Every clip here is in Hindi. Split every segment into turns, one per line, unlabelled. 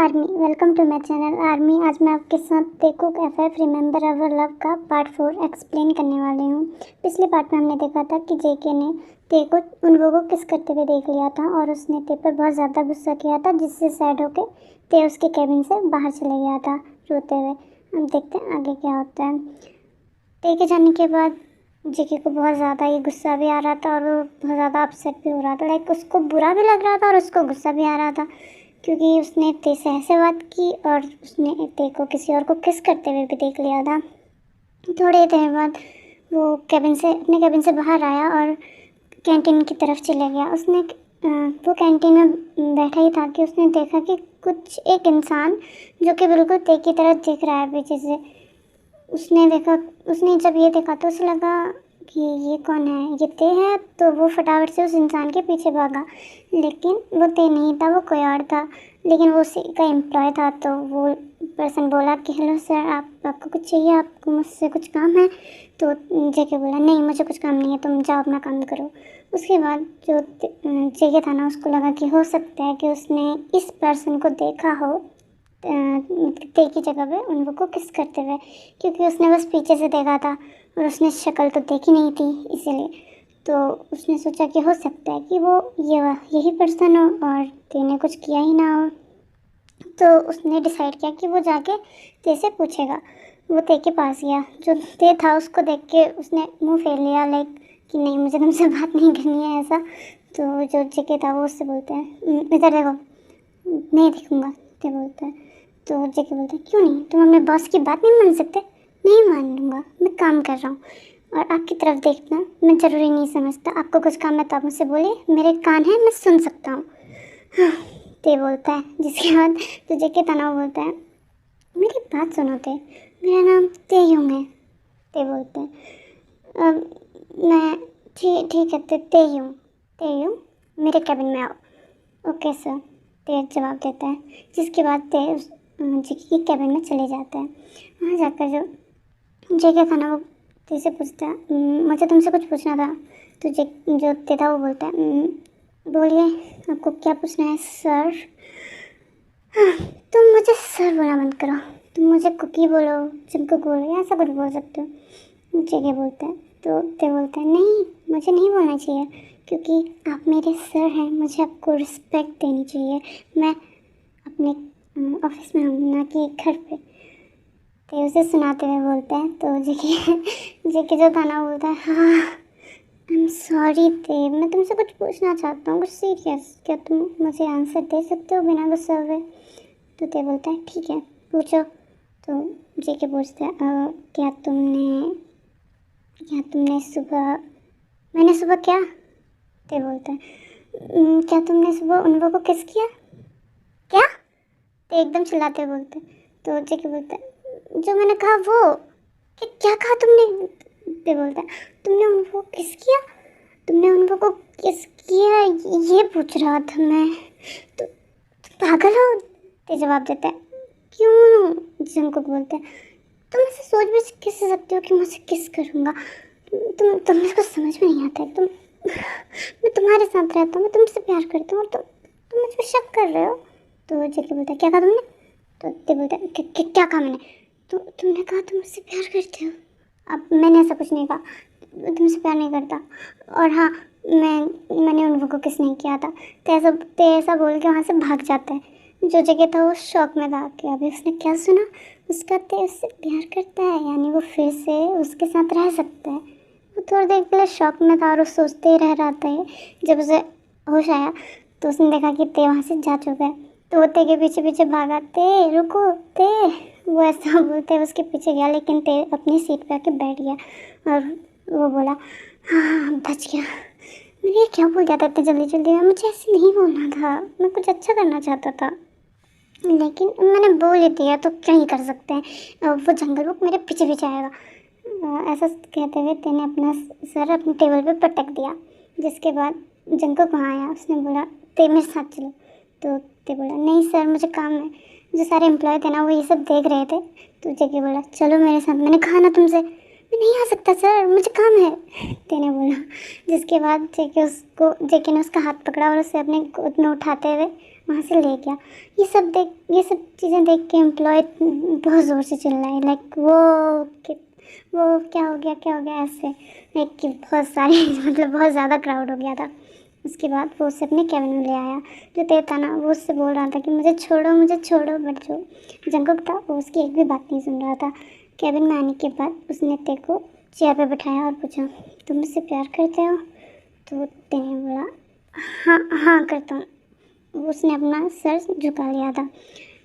Army, welcome to my channel army. आज मैं आपके साथ टेको FF रिमेंबर अवर लव का पार्ट 4 एक्सप्लेन करने वाली हूँ। पिछले पार्ट में हमने देखा था कि जेके ने ते को उन लोगों को किस करते हुए देख लिया था और उसने ते पर बहुत ज़्यादा गुस्सा किया था, जिससे सैड होकर ते उसके कैबिन से बाहर चले गया था रोते हुए। हम देखते हैं आगे क्या होता है। ते के जाने के बाद जेके को बहुत ज़्यादा ये गुस्सा भी आ रहा था और वो बहुत ज़्यादा अपसेट भी हो रहा था। लाइक उसको बुरा भी लग रहा था और उसको गुस्सा भी आ रहा था, क्योंकि उसने ते से ऐसे बात की और उसने ते को किसी और को किस करते हुए भी देख लिया था। थोड़ी देर बाद वो अपने कैबिन से बाहर आया और कैंटीन की तरफ चले गया। वो कैंटीन में बैठा ही था कि उसने देखा कि कुछ एक इंसान जो कि बिल्कुल ते की तरह दिख रहा है पीछे से। उसने जब ये देखा तो उसे लगा कि ये कौन है, ये ते है। तो वो फटाफट से उस इंसान के पीछे भागा, लेकिन वो ते नहीं था, वो कोई और था। लेकिन वो उसी का एम्प्लॉय था। तो वो पर्सन बोला कि हेलो सर, आपको कुछ चाहिए, आपको मुझसे कुछ काम है? तो जेके बोला नहीं, मुझे कुछ काम नहीं है, तुम जाओ अपना काम करो। उसके बाद जो जेके था ना, उसको लगा कि हो सकता है कि उसने इस पर्सन को देखा हो ते की जगह पे उन लोगों को किस करते हुए, क्योंकि उसने बस पीछे से देखा था और उसने शक्ल तो देखी नहीं थी, इसीलिए तो उसने सोचा कि हो सकता है कि वो यही पर्सन हो और ते ने कुछ किया ही ना हो। तो उसने डिसाइड किया कि वो जाके ते से पूछेगा। वो ते के पास गया। जो ते था उसको देख के उसने मुंह फेर लिया, लाइक कि नहीं, मुझे तुमसे बात नहीं करनी है ऐसा। तो जो जेके था वो उससे बोलते हैं इधर देखो, नहीं दिखूंगा, ते बोलता है। तो जेके बोलता है क्यों नहीं, तुम अपने बॉस की बात नहीं मान सकते? नहीं मान लूँगा, मैं काम कर रहा हूँ और आपकी तरफ देखना मैं ज़रूरी नहीं समझता। आपको कुछ काम है तो आप मुझसे बोलिए, मेरे कान हैं, मैं सुन सकता हूँ। ते बोलता है। जिसके बाद तो जेके तना बोलता है मेरी बात सुनो ते, मेरा नाम तेयुंग है। ते बोलते हैं मैं ठीक है तेयुंग मेरे कैबिन में आओ। ओके सर, ते जवाब देता है। जिसके बाद ते उस जेके की कैबिन में चले जाता है। वहाँ जाकर जेके था ना, वो ते से पूछता है मुझे तुमसे कुछ पूछना था। तो जो ते था वो बोलता है बोलिए, आपको क्या पूछना है सर? तुम मुझे सर बोलना बंद करो, तुम मुझे कुकी बोलो, चिमकुक बोलो, या ऐसा कुछ बोल सकते हो। जेके बोलता है। तो ते बोलता है नहीं, मुझे नहीं बोलना चाहिए, क्योंकि आप मेरे सर हैं, मुझे आपको रिस्पेक्ट देनी चाहिए। मैं अपने ऑफिस में हूँ, ना कि घर पे। तो उसे सुनाते हुए बोलते हैं। तो जेके जो था ना बोलता है हाँ आई एम सॉरी ते, मैं तुमसे कुछ पूछना चाहता हूँ, कुछ सीरियस। क्या तुम मुझे आंसर दे सकते हो बिना गुस्से हुए? तो ते बोलता है ठीक है, पूछो। तो जेके पूछता है क्या तुमने सुबह मैंने सुबह क्या? ते बोलता है क्या तुमने सुबह उन लोगों को किस किया? क्या? ते एकदम चिल्लाते हुए बोलते हैं। तो जेके बोलता है जो मैंने कहा वो। क्या कहा तुमने? ते बोलता है तुमने उन लोगों को किस किया? तुमने उन लोगों को किस किया, ये पूछ रहा था मैं। तो पागल हो? ते जवाब देता है क्यों? जंकुक बोलता है तुम ऐसे सोच भी किस सकते हो कि मुझे किस करूँगा? तुम्हें कुछ समझ में नहीं आता है। मैं तुम्हारे साथ रहता हूँ, मैं तुमसे प्यार करता हूँ और तुम मुझ पर शक कर रहे हो। तो जेके बोलता है क्या कहा तुमने? तो ते बोलता है क्या कहा मैंने? तो तुमने कहा तुम मुझसे प्यार करते हो। अब मैंने ऐसा कुछ नहीं कहा, तुमसे प्यार नहीं करता। और हाँ, मैंने उन लोगों को किस नहीं किया था। तो ऐसा बोल के वहाँ से भाग जाता है। जो जगह था वो शौक में था कि अभी उसने क्या सुना, उसका ते उससे प्यार करता है, यानी वो फिर से उसके साथ रह सकता है। वो थोड़ी देर के लिए शौक में था और वो सोचते ही रह रहा था। जब उसे होश आया तो उसने देखा कि ते वहाँ से जा चुका है। तो वो ते के पीछे पीछे भागा, ते रुको ते। वो ऐसा बोलते उसके पीछे गया, लेकिन ते अपनी सीट पे आके बैठ गया और वो बोला हाँ बच गया। मैंने ये क्या बोल दिया था इतनी जल्दी जल्दी में? मुझे ऐसे नहीं बोलना था, मैं कुछ अच्छा करना चाहता था, लेकिन मैंने बोल ही दिया तो क्या ही कर सकते हैं। वो जंगल बुक मेरे पीछे पीछे आएगा। ऐसा कहते हुए तेने अपना सर अपने टेबल पे पटक दिया। जिसके बाद जंगल वहाँ आया, उसने बोला ते मेरे साथ चलो। तो ते बोला नहीं सर, मुझे काम है। जो सारे एम्प्लॉय थे ना वो ये सब देख रहे थे। तो जेके बोला चलो मेरे साथ, मैंने कहा ना तुमसे। मैं नहीं आ सकता सर, मुझे काम है, तेने बोला। जिसके बाद जेके ने उसका हाथ पकड़ा और उसे अपने गोद में उठाते हुए वहाँ से ले गया। ये सब चीज़ें देख के एम्प्लॉय बहुत ज़ोर से चिल्लाए, लाइक वो क्या हो गया ऐसे, लाइक कि बहुत सारी मतलब बहुत ज़्यादा क्राउड हो गया था। उसके बाद वो उसे अपने कैबिन में ले आया। जो ते था ना, वो उससे बोल रहा था कि मुझे छोड़ो, बट जो जंगकुक था वो उसकी एक भी बात नहीं सुन रहा था। कैबिन में आने के बाद उसने ते को चेयर पे बिठाया और पूछा, तुम मुझसे प्यार करते हो? तो ते ने बोला, हाँ करता हूँ। उसने अपना सर झुका लिया था,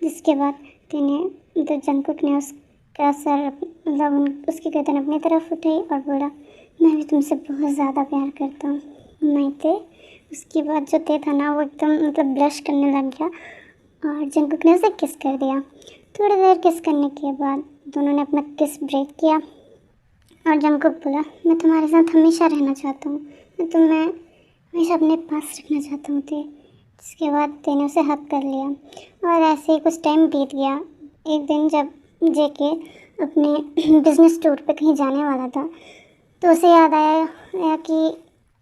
जिसके बाद ते ने मतलब जंगकुक ने उसका सर मतलब उसकी गर्दन अपनी तरफ उठाई और बोला, मैं भी तुमसे बहुत ज़्यादा प्यार करता हूँ मैं ते। उसके बाद जो ते था ना, वो एकदम मतलब ब्लश करने लग गया और जंगकुक ने उसे किस कर दिया। थोड़ी देर किस करने के बाद दोनों ने अपना किस ब्रेक किया और जंगकुक बोला, मैं तुम्हारे साथ हमेशा रहना चाहता हूँ, मैं तुम्हें हमेशा अपने पास रखना चाहता हूँ ते। जिसके बाद ते ने उसे हक कर लिया और ऐसे ही कुछ टाइम बीत गया। एक दिन जब जेके अपने बिजनेस टूर पे कहीं जाने वाला था, तो उसे याद आया कि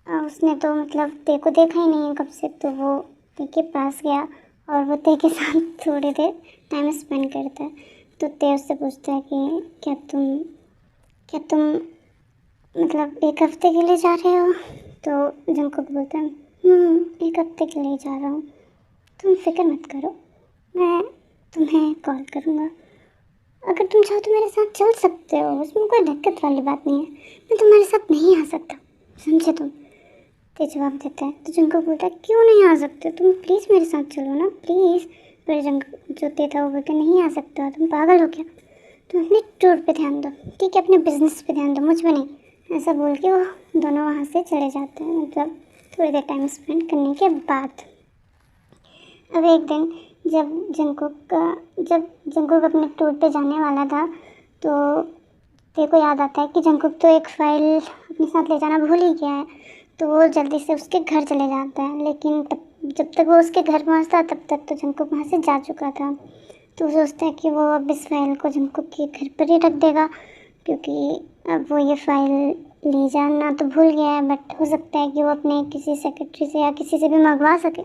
उसने तो मतलब ते को देखा ही नहीं है कब से। तो वो ते के पास गया और वो ते के साथ थोड़ी देर टाइम स्पेंड करता है। तो ते उससे पूछता है कि क्या तुम मतलब एक हफ्ते के लिए जा रहे हो? तो जंगकुक बोलता है, एक हफ्ते के लिए जा रहा हूँ, तुम फिक्र मत करो, मैं तुम्हें कॉल करूँगा, अगर तुम चाहो तो मेरे साथ चल सकते हो, उसमें कोई दिक्कत वाली बात नहीं है, मैं तुम्हारे साथ नहीं आ सकता, समझे तुम? ते जवाब देता है। तो जंगकुक बोलता है, क्यों नहीं आ सकते, तुम प्लीज़ मेरे साथ चलो ना प्लीज़। फिर जो ते था वो बोलता, नहीं आ सकता, तुम पागल हो क्या, तुम अपने टूर पे ध्यान दो, ठीक है, अपने बिजनेस पे ध्यान दो, मुझ पे नहीं। ऐसा बोल के वो दोनों वहाँ से चले जाते हैं, मतलब थोड़ी देर टाइम स्पेंड करने के बाद। अब एक दिन जब जंगकुक अपने टूर पे जाने वाला था, तो ते को याद आता है कि जंगकुक तो एक फ़ाइल अपने साथ ले जाना भूल ही गया है। तो वो जल्दी से उसके घर चले जाता है, लेकिन जब तक वो उसके घर पहुंचता है तब तक तो जंगकुक वहाँ से जा चुका था। तो वो सोचता है कि वो अब इस फाइल को जंगकुक के घर पर ही रख देगा, क्योंकि अब वो ये फाइल ले जाना तो भूल गया है, बट हो सकता है कि वो अपने किसी सेक्रेटरी से या किसी से भी मंगवा सके।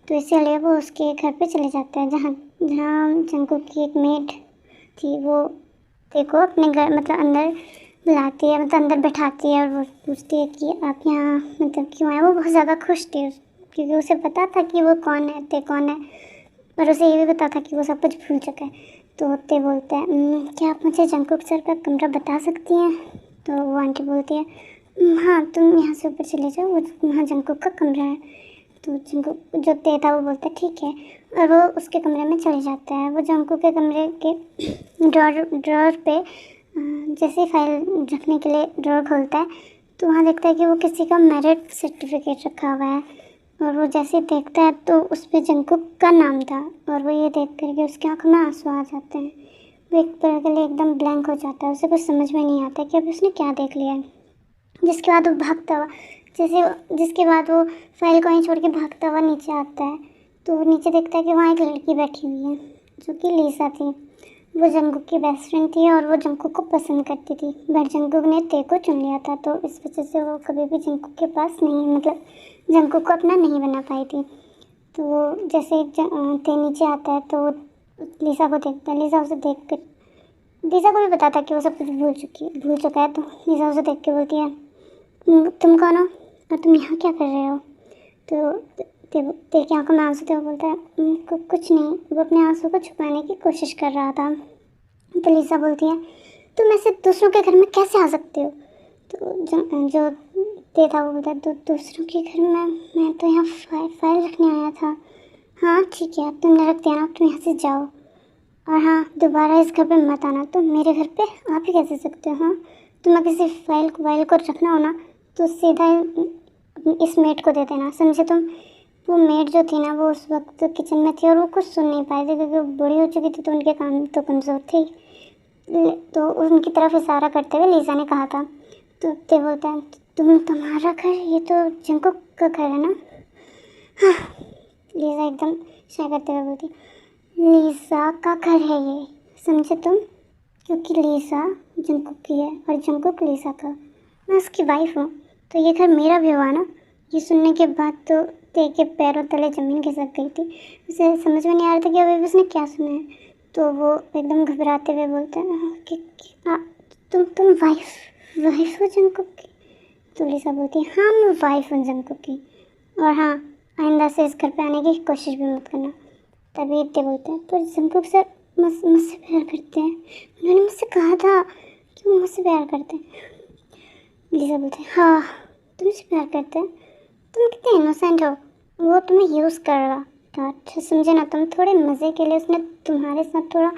तो इसीलिए वो उसके घर पे चले जाता है, जहाँ जहाँ जंगकुक की एक मेड थी। वो ते को अपने घर मतलब अंदर बुलाती है, मतलब अंदर बैठाती है और वो पूछती है कि आप यहाँ मतलब क्यों आए। वो बहुत ज़्यादा खुश थी क्योंकि उसे पता था कि वो कौन है, ते कौन है, पर उसे ये भी पता था कि वो सब कुछ भूल चुका है। तो ते बोलता है, क्या आप मुझे जंगकुक सर का कमरा बता सकती हैं? तो वो आंटी बोलती है, हाँ तुम यहाँ से ऊपर चले जाओ, वो वहाँ जंगकुक का कमरा है। तो जंगकुक जो ते था वो बोलता है ठीक है, और वो उसके कमरे में चले जाता है। वो जंगकुक के कमरे के ड्रॉर पे जैसे फाइल रखने के लिए ड्रॉर खोलता है, तो वहाँ देखता है कि वो किसी का मैरिज सर्टिफिकेट रखा हुआ है। और वो जैसे देखता है तो उस पर जंगकुक का नाम था, और वो ये देख करके उसकी आँखों में आंसू आ जाते हैं। वो एक पल के लिए एकदम ब्लैंक हो जाता है, उसे कुछ समझ में नहीं आता कि अब उसने क्या देख लिया है। जिसके बाद वो भागता हुआ जिसके बाद वो फाइल को वहीं छोड़ के भागता हुआ नीचे आता है। तो वो नीचे देखता है कि वहाँ एक लड़की बैठी हुई है जो कि लीसा थी। वो जंगकुक की बेस्ट फ्रेंड थी और वो जंगकुक को पसंद करती थी, बट जंगकुक ने ते को चुन लिया था, तो इस वजह से वो कभी भी जंगकुक के पास नहीं मतलब जंगकुक को अपना नहीं बना पाई थी। तो वो जैसे ते नीचे आता है तो लीसा को देखता है। लीसा उसे देख कर लीसा को भी पता था कि वो सब कुछ भूल चुका है। तो लीसा उसे देख के बोलती है, तुम कौन हो और तुम यहाँ क्या कर रहे हो? तो ते की आंखों में आंसू थे। वो बोलता है, कुछ नहीं, वो अपने आंसू को छुपाने की कोशिश कर रहा था। तो लीसा बोलती है, तुम ऐसे दूसरों के घर में कैसे आ सकते हो? तो जो ते था वो बोलता है, दूसरों के घर में, मैं तो यहाँ फाइल रखने आया था। हाँ ठीक है, तुमने रख दिया ना, तुम यहाँ से जाओ, और हाँ दोबारा इस घर पे मत आना। तुम मेरे घर पे आप ही कैसे सकते हो? हाँ तुम्हें किसी फाइल को रखना हो ना तो सीधा इस मेड को दे देना, समझे तुम? वो मेड जो थी ना, वो उस वक्त किचन में थी और वो कुछ सुन नहीं पाई थी क्योंकि वो बड़ी हो चुकी थी, तो उनके कान तो कमज़ोर थे। तो उनकी तरफ इशारा करते हुए लीसा ने कहा था। तो ते बोलता है, तुम्हारा घर, ये तो जंगकुक का घर है ना? हाँ, लीसा एकदम शाय करते हुए बोलती, लीसा का घर है ये, समझे तुम? क्योंकि लीसा जंगकुक की है और जंगकुक लीसा का, मैं उसकी वाइफ हूँ, तो ये घर मेरा भी हुआ ना। ये सुनने के बाद तो ते के पैरों तले ज़मीन खिसक गई थी। उसे समझ में नहीं आ रहा था कि अभी उसने क्या सुना है। तो वो एकदम घबराते हुए बोलता है कि तुम वाइफ हो जंकुक की? तो लिसा बोलती है हाँ मैं वाइफ हूँ जंकुक की, और हाँ आइंदा से इस घर पे आने की कोशिश भी मत करना। तभी ते बोलते हैं तो जंकुक सर मुझसे प्यार करते हैं, उन्होंने मुझसे कहा था कि वो मुझसे प्यार करते हैं। लिसा बोलते हैं हाँ तुमसे प्यार करते हैं, तुम कितने इनोसेंट हो, वो तुम्हें यूज़ कर रहा था, अच्छा समझे ना, तुम थोड़े मज़े के लिए उसने तुम्हारे साथ थोड़ा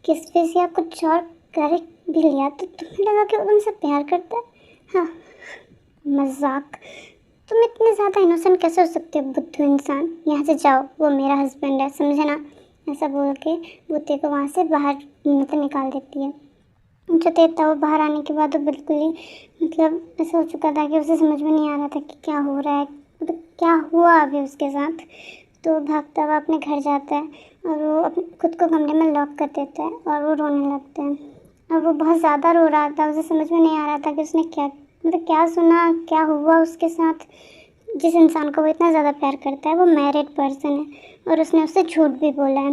किस फिस या कुछ और कर भी लिया तो तुम्हें लगा कि वो तुमसे प्यार करता है। हाँ मजाक, तुम इतने ज़्यादा इनोसेंट कैसे हो सकते हो बुद्धू इंसान, यहाँ से जाओ, वो मेरा हस्बैंड है समझे ना। ऐसा बोल के वो ते को वहाँ से बाहर मतलब निकाल देती है। जो ते था वो बाहर आने के बाद वो बिल्कुल ही मतलब ऐसा हो चुका था कि उसे समझ में नहीं आ रहा था कि क्या हो रहा है, मतलब क्या हुआ अभी उसके साथ। तो भागता हुआ अपने घर जाता है और वो अपने खुद को कमरे में लॉक कर देता है और वो रोने लगता है। और वो बहुत ज़्यादा रो रहा था, उसे समझ में नहीं आ रहा था कि उसने क्या मतलब क्या सुना, क्या हुआ उसके साथ। जिस इंसान को वो इतना ज़्यादा प्यार करता है वो मैरिड पर्सन है और उसने उससे झूठ भी बोला है।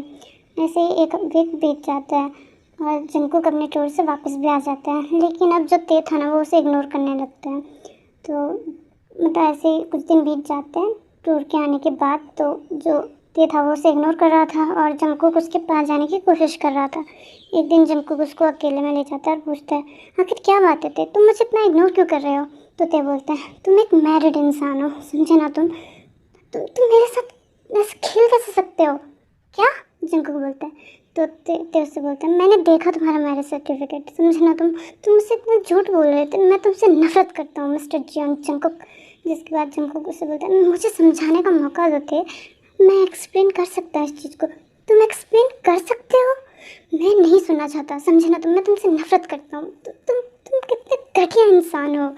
ऐसे ही एक वीक बीत जाता है और जंकुक अपने टूर से वापस भी आ जाता है, लेकिन अब जो ते था ना वो उसे इग्नोर करने लगता है। तो मतलब ऐसे ही कुछ दिन बीत जाते हैं टूर के आने के बाद। तो जो ते था वो उसे इग्नोर कर रहा था और जंकुक उसके पास जाने की कोशिश कर रहा था। एक दिन जंकुक उसको अकेले में ले जाता है और पूछता है आखिर क्या बात है ते, तुम मुझे इतना इग्नोर क्यों कर रहे हो। तो ते बोलता है तुम एक मैरिड इंसान हो समझे ना, तुम मेरे साथ ऐसे खेल कैसे सकते हो क्या। जंकुक बोलता है तो ते उससे बोलता है मैंने देखा तुम्हारा मैरिज सर्टिफिकेट समझे ना, तुम मुझसे इतना झूठ बोल रहे थे, मैं तुमसे नफरत करता हूँ मिस्टर जंकुक। जिसके बाद जंकुक उससे बोलता है मुझे समझाने का मौका दो थे, मैं एक्सप्लेन कर सकता इस चीज़ को, तुम एक्सप्लेन कर सकते हो। मैं नहीं सुनना चाहता समझे ना, मैं तुमसे नफरत करता हूँ, तुम कितने घटिया इंसान हो।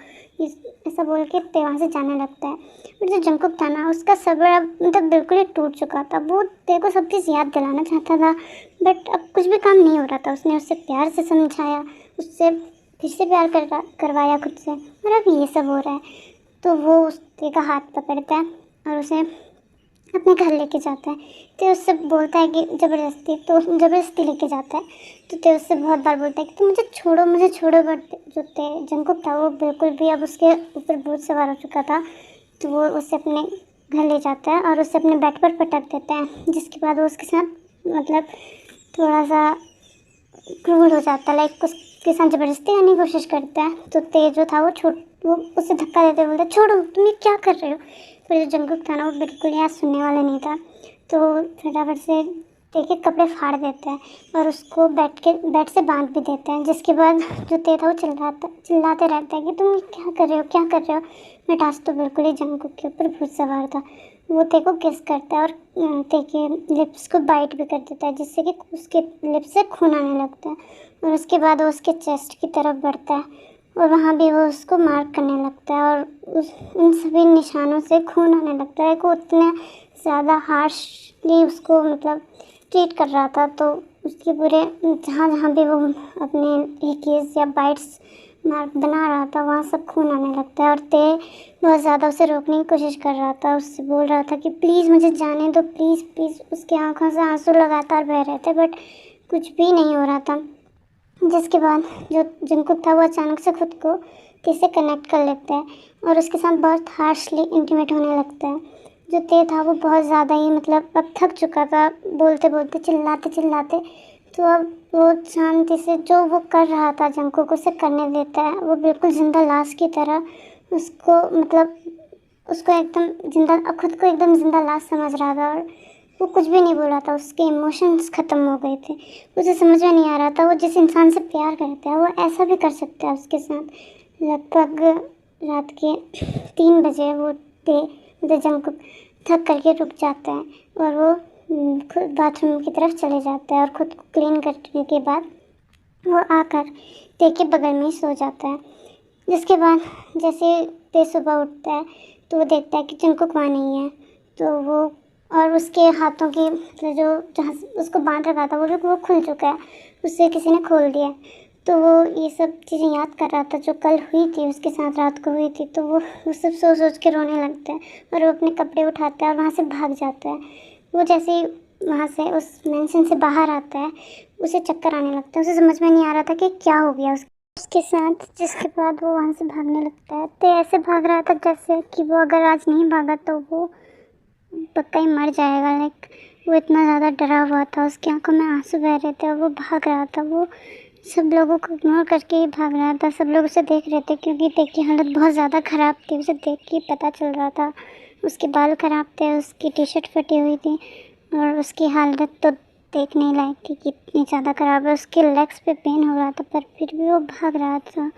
ऐसा बोल के ते वहाँ से जाने लगता है। और जो जंकुक था ना उसका सब्र अब मतलब बिल्कुल ही टूट चुका था। वो ते को सब चीज़ याद दिलाना चाहता था बट अब कुछ भी काम नहीं हो रहा था। उसने उससे प्यार से समझाया, उससे फिर से प्यार करवाया खुद से, और अब ये सब हो रहा है। तो वो उस ते का हाथ पकड़ता है और उसे अपने घर लेके जाता है। तो उससे बोलता है कि ज़बरदस्ती लेके जाता है। तो ते उससे बहुत बार बोलता है कि तुम मुझे छोड़ो बट जो ते जंकुक था वो बिल्कुल भी अब उसके ऊपर भूत सवार हो चुका था। तो वो उसे अपने घर ले जाता है और उसे अपने बेड पर पटक देता है, जिसके बाद वो उसके साथ मतलब थोड़ा सा क्रूर हो जाता है, लाइक उसके साथ ज़बरदस्ती करने की कोशिश करता है। तो ते जो था वो उसे धक्का देते बोलता है छोड़ो तुम ये क्या कर रहे हो। फिर जो जंकुक था ना वो बिल्कुल यहाँ सुनने वाला नहीं था, तो फटाफट से ते के कपड़े फाड़ देता है और उसको बेड से बांध भी देता है। जिसके बाद जो ते था वो चिल्लाते रहता है कि तुम ये क्या कर रहे हो क्या कर रहे हो। बट आज तो बिल्कुल ही जंकुक के ऊपर भूत सवार था। वो ते को किस करता है और ते के लिप्स को बाइट भी कर देता है, जिससे कि उसके लिप्स से खून आने लगता है। और उसके बाद वो उसके चेस्ट की तरफ बढ़ता है और वहाँ भी वो उसको मार्क करने लगता है और उन सभी निशानों से खून आने लगता है। वो उतने ज़्यादा हार्शली उसको मतलब ट्रीट कर रहा था, तो उसके पूरे जहाँ जहाँ भी वो अपने हिकीज या बाइट्स मार्क बना रहा था वहाँ सब खून आने लगता है। और ते बहुत ज़्यादा उसे रोकने की कोशिश कर रहा था, उससे बोल रहा था कि प्लीज़ मुझे जाने दो प्लीज़ प्लीज़। उसकी आंखों से आंसू लगातार बह रहे थे बट कुछ भी नहीं हो रहा था। जिसके बाद जो जंकुक था वो अचानक से खुद को किससे कनेक्ट कर लेता है और उसके साथ बहुत हार्शली इंटीमेट होने लगता है। जो ते था वो बहुत ज़्यादा ही मतलब अब थक चुका था बोलते बोलते चिल्लाते चिल्लाते। तो अब वो शांति से जो वो कर रहा था जंकुक उसे करने देता है। वो बिल्कुल ज़िंदा लाश की तरह उसको मतलब उसको एकदम जिंदा खुद को एकदम ज़िंदा लाश समझ रहा था और वो कुछ भी नहीं बोल रहा था। उसके इमोशंस ख़त्म हो गए थे, उसे समझ में नहीं आ रहा था वो जिस इंसान से प्यार करता है वो ऐसा भी कर सकता है उसके साथ। लगभग रात के 3 बजे वो मतलब जंकुक थक करके रुक जाता है और वो खुद बाथरूम की तरफ चले जाता है और खुद को क्लीन करने के बाद वो आकर ते के बगल में ही सो जाता है। जिसके बाद जैसे ते सुबह उठता है तो वो देखता है कि जंकुक वहाँ नहीं है। तो वो और उसके हाथों की मतलब जो जहाँ उसको बांध रखा था वो खुल चुका है, उससे किसी ने खोल दिया। तो वो ये सब चीज़ें याद कर रहा था जो कल हुई थी, उसके साथ रात को हुई थी। तो वो सब सोच सोच के रोने लगता है और वो अपने कपड़े उठाता है और वहाँ से भाग जाता है। वो जैसे ही वहाँ से उस मेंशन से बाहर आता है, उसे चक्कर आने लगता है। उसे समझ में नहीं आ रहा था कि क्या हो गया उसके साथ, जिसके बाद वो वहाँ से भागने लगता है। तो ऐसे भाग रहा था जैसे कि वो अगर आज नहीं भागा तो वो पक्का ही मर जाएगा। लाइक वो इतना ज़्यादा डरा हुआ था, उसकी आंखों में आंसू बह रहे थे और वो भाग रहा था। वो सब लोगों को इग्नोर करके ही भाग रहा था। सब लोग उसे देख रहे थे क्योंकि देख की हालत बहुत ज़्यादा ख़राब थी। उसे देख के पता चल रहा था, उसके बाल ख़राब थे, उसकी टी शर्ट फटी हुई थी और उसकी हालत तो देखने लायक थी कि इतनी ज़्यादा ख़राब है। उसके लेग्स पे पेन हो रहा था पर फिर भी वो भाग रहा था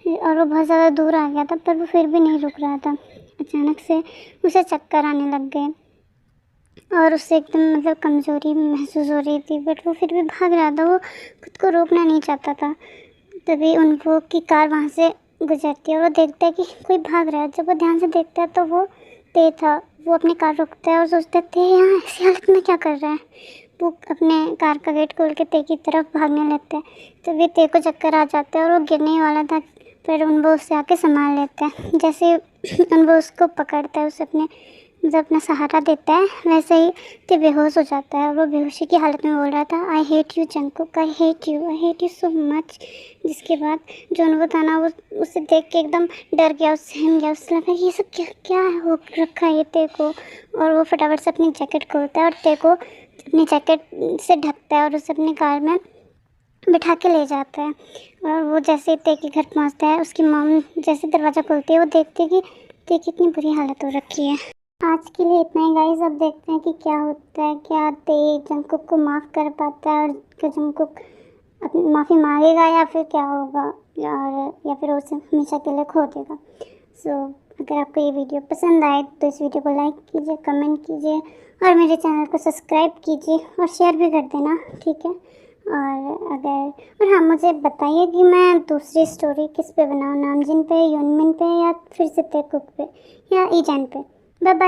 और वो बहुत ज़्यादा दूर आ गया था पर वो फिर भी नहीं रुक रहा था। अचानक से उसे चक्कर आने लग गए और उससे एकदम मतलब कमज़ोरी महसूस हो रही थी, बट वो फिर भी भाग रहा था। वो खुद को रोकना नहीं चाहता था। तभी उनको की कार वहाँ से गुजरती है और वो देखता है कि कोई भाग रहा है। जब वो ध्यान से देखता है तो वो ते था। वो अपनी कार रोकता है और सोचता है ते यहाँ ऐसी हालत में क्या कर रहा है। वो अपने कार का गेट खोल के ते की तरफ भागने लगता है। तभी ते को चक्कर आ जाता है और वो गिरने ही वाला था, पर उनको उससे आके संभाल लेता है। जैसे उनको उसको पकड़ता है, उसे अपने जब अपना सहारा देता है, वैसे ही ते बेहोश हो जाता है और वो बेहोशी की हालत में बोल रहा था I hate you Jungkook, I hate you so much. जिसके बाद जो वो था ना, वो उसे देख के एकदम डर गया, उससे हिम गया। उससे लगा ये सब क्या क्या हो रखा है ये ते को। और वो फटाफट से अपनी जैकेट खोलता है और ते को अपनी जैकेट से ढकता है और उसे अपनी कार में बिठा के ले जाता है। और वो जैसे ते के घर पहुंचता है, उसकी मॉम जैसे दरवाज़ा खोलती है, वो देखती है कि ते की इतनी बुरी हालत हो रखी है। आज के लिए इतना ही गाइस। अब देखते हैं कि क्या होता है। क्या ते जंगकुक को माफ़ कर पाता है और क्या जंगकुक अपनी माफ़ी मांगेगा या फिर क्या होगा, या फिर उसे हमेशा के लिए खो देगा। सो अगर आपको ये वीडियो पसंद आए तो इस वीडियो को लाइक कीजिए, कमेंट कीजिए और मेरे चैनल को सब्सक्राइब कीजिए और शेयर भी कर देना, ठीक है। और हाँ, मुझे बताइए कि मैं दूसरी स्टोरी किस पे बनाऊँ, नामजिन पे, योनमिन पे या फिर सिते कुक पे या ईजान पे। Bye bye.